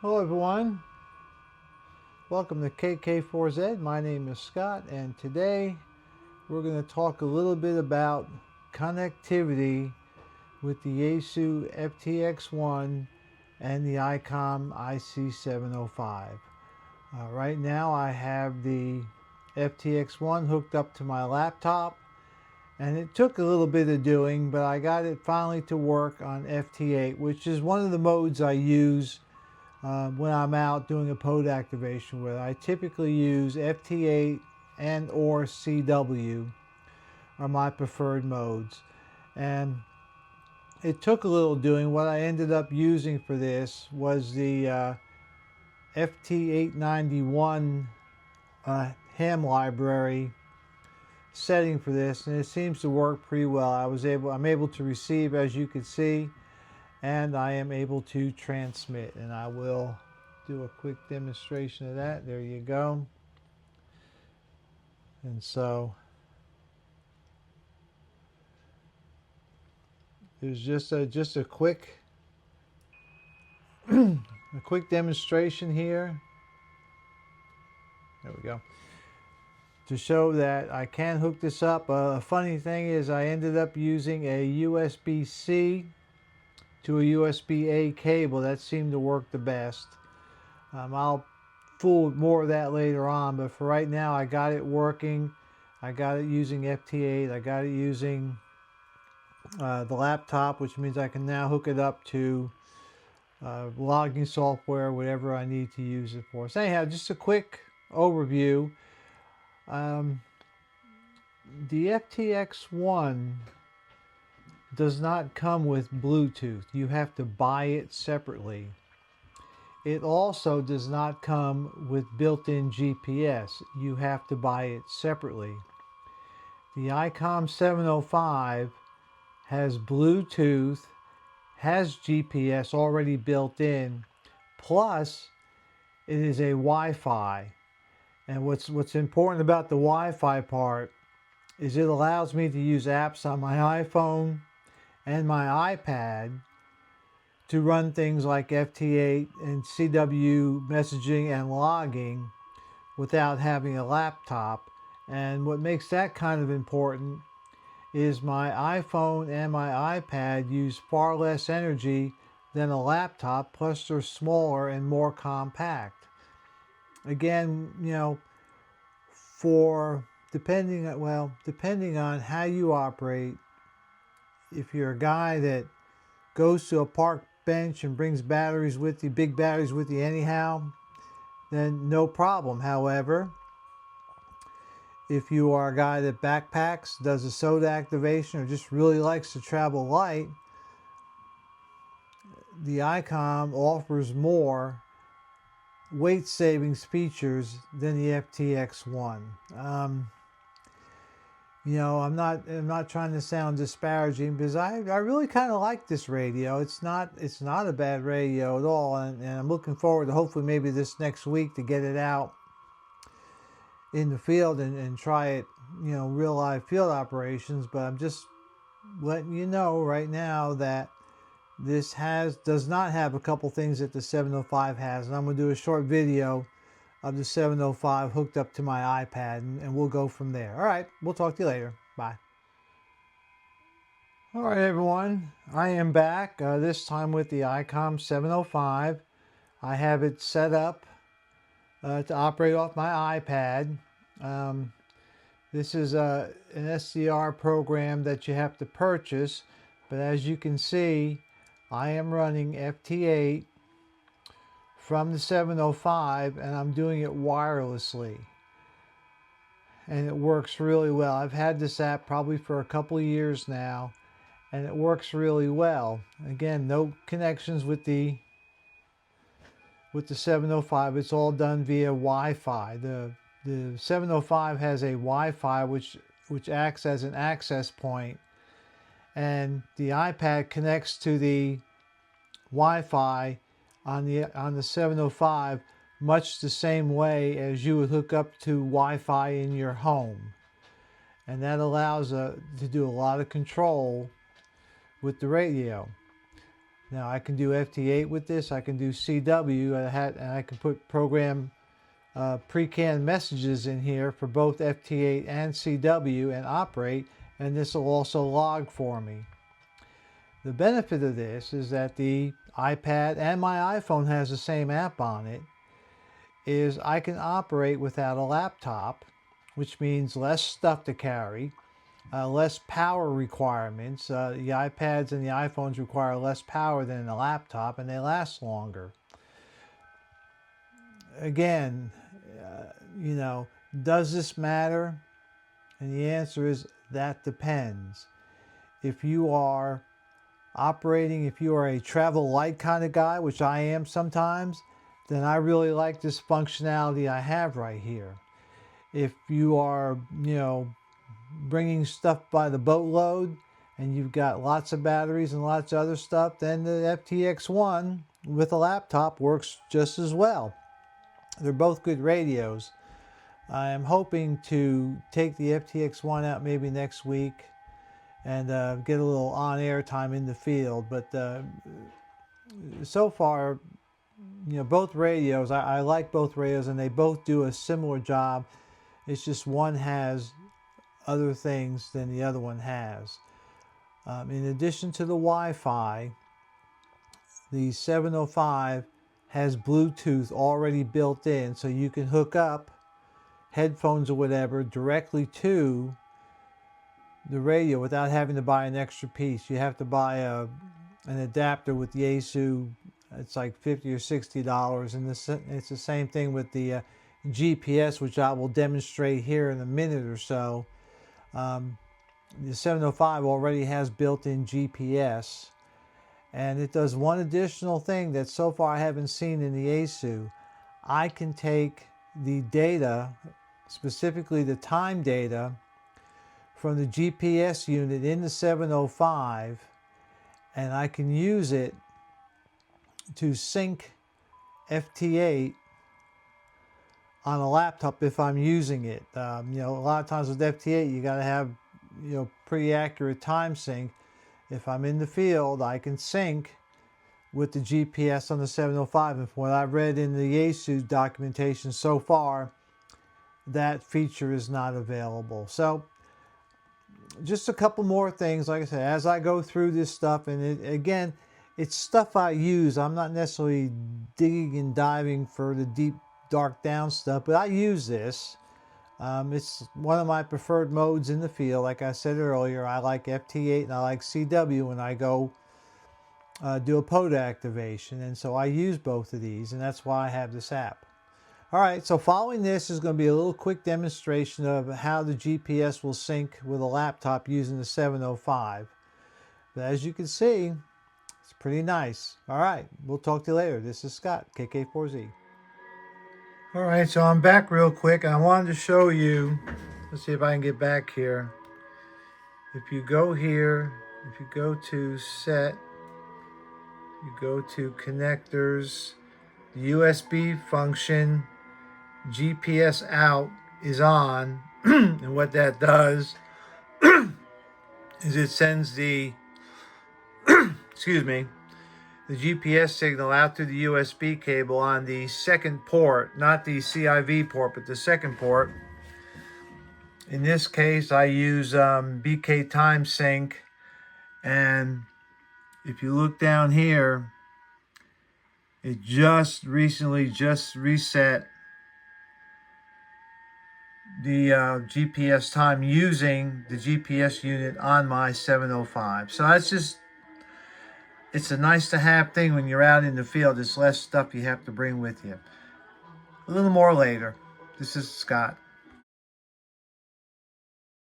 Hello everyone, welcome to KK4Z. My name is Scott, and today we're going to talk a little bit about connectivity with the Yaesu FTX1 and the Icom IC-705. Right now I have the FTX1 hooked up to my laptop, and it took a little bit of doing, but I got it finally to work on FT8, which is one of the modes I use when I'm out doing a pod activation with. I typically use FT8 and or CW are my preferred modes, and it took a little doing. What I ended up using for this was the FT891 ham library setting for this, and it seems to work pretty well. I'm able to receive, as you can see, and I am able to transmit, and I will do a quick demonstration of that. There you go. And so there's just a quick a quick demonstration here. There we go, to show that I can hook this up. A funny thing is I ended up using a USB-C to a USB-A cable. That seemed to work the best. I'll fool with more of that later on, but for right now I got it working. I got it using FT8. I got it using the laptop, which means I can now hook it up to logging software, whatever I need to use it for. So anyhow, just a quick overview. The FTX1 does not come with Bluetooth. You have to buy it separately. It also does not come with built-in GPS. You have to buy it separately. The Icom 705 has Bluetooth, has GPS already built in, plus it is a Wi-Fi. And what's important about the Wi-Fi part is it allows me to use apps on my iPhone and my iPad to run things like FT8 and CW messaging and logging without having a laptop. And what makes that kind of important is my iPhone and my iPad use far less energy than a laptop, plus they're smaller and more compact. Again, you know, depending on how you operate, if you're a guy that goes to a park bench and brings batteries with you, big batteries with you anyhow, then no problem. However, if you are a guy that backpacks, does a soda activation, or just really likes to travel light, the Icom offers more weight savings features than the FTX1. You know, I'm not trying to sound disparaging, because I really kind of like this radio. It's not a bad radio at all, and I'm looking forward to hopefully maybe this next week to get it out in the field and try it, you know, real live field operations. But I'm just letting you know right now that this does not have a couple things that the 705 has, and I'm going to do a short video of the 705 hooked up to my iPad, and we'll go from there. All right, we'll talk to you later. Bye. All right, everyone, I am back, this time with the Icom 705. I have it set up to operate off my iPad. This is an SDR program that you have to purchase, but as you can see, I am running FT8 from the 705, and I'm doing it wirelessly, and it works really well. I've had this app probably for a couple of years now, and it works really well. Again, no connections with the 705. It's all done via Wi-Fi. The 705 has a Wi-Fi which acts as an access point, and the iPad connects to the Wi-Fi on the 705 much the same way as you would hook up to Wi-Fi in your home, and that allows to do a lot of control with the radio. Now I can do FT8 with this. I can do CW, and I can put program pre-canned messages in here for both FT8 and CW and operate, and this will also log for me. The benefit of this is that the iPad and my iPhone has the same app on it, is I can operate without a laptop, which means less stuff to carry, less power requirements. The iPads and the iPhones require less power than a laptop, and they last longer. Again, you know, does this matter? And the answer is that depends. If you are operating, if you are a travel light kind of guy, which I am sometimes, then I really like this functionality I have right here. If you are, you know, bringing stuff by the boatload and you've got lots of batteries and lots of other stuff, then the FTX1 with a laptop works just as well. They're both good radios. I am hoping to take the FTX1 out maybe next week and get a little on-air time in the field. But so far, you know, both radios, I like both radios, and they both do a similar job. It's just one has other things than the other one has. In addition to the Wi-Fi, the 705 has Bluetooth already built in, so you can hook up headphones or whatever directly to the radio without having to buy an extra piece. You have to buy an adapter with Yaesu. It's like $50 or $60, and it's the same thing with the GPS, which I will demonstrate here in a minute or so. The 705 already has built-in GPS, and it does one additional thing that so far I haven't seen in the Yaesu. I can take the data, specifically the time data, from the GPS unit in the 705, and I can use it to sync FT8 on a laptop if I'm using it. You know, a lot of times with FT8 you got to have, you know, pretty accurate time sync. If I'm in the field, I can sync with the GPS on the 705, and from what I've read in the Yaesu documentation so far, that feature is not available. So just a couple more things, like I said, as I go through this stuff, and again, it's stuff I use. I'm not necessarily digging and diving for the deep, dark down stuff, but I use this. It's one of my preferred modes in the field. Like I said earlier, I like FT8 and I like CW when I go do a POD activation, and so I use both of these, and that's why I have this app. All right, so following this is going to be a little quick demonstration of how the GPS will sync with a laptop using the 705. But as you can see, it's pretty nice. All right, we'll talk to you later. This is Scott, KK4Z. All right, so I'm back real quick, and I wanted to show you, let's see if I can get back here. If you go here, if you go to Set, you go to Connectors, the USB function, GPS out is on, and what that does is it sends the excuse me, the GPS signal out to the USB cable on the second port, not the CIV port, but the second port. In this case, I use BK Time Sync, and if you look down here, it just recently reset the GPS time using the GPS unit on my 705. So that's just, it's a nice to have thing when you're out in the field. It's less stuff you have to bring with you. A little more later. This is Scott.